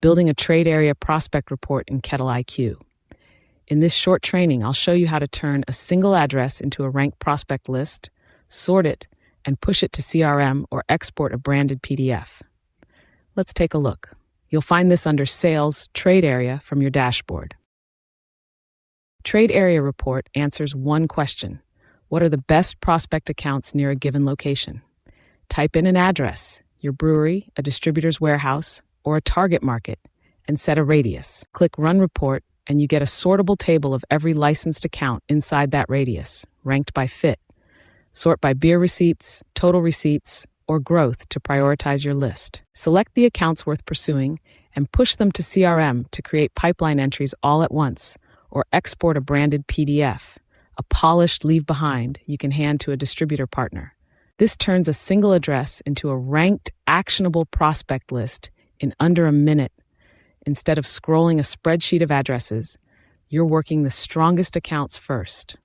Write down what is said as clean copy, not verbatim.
building a trade area prospect report in KettleiQ. In this short training, I'll show you how to turn a single address into a ranked prospect list, sort it, and push it to CRM or export a branded PDF. Let's take a look. You'll find this under Sales Trade Area from your dashboard. Trade Area Report answers one question. What are the best prospect accounts near a given location? Type in an address, your brewery, a distributor's warehouse, or a target market, and set a radius. Click Run Report, and you get a sortable table of every licensed account inside that radius, ranked by fit. Sort by beer receipts, total receipts, or growth to prioritize your list. Select the accounts worth pursuing and push them to CRM to create pipeline entries all at once, or export a branded PDF, a polished leave behind you can hand to a distributor partner. This turns a single address into a ranked, actionable prospect list in under a minute. Instead of scrolling a spreadsheet of addresses, you're working the strongest accounts first.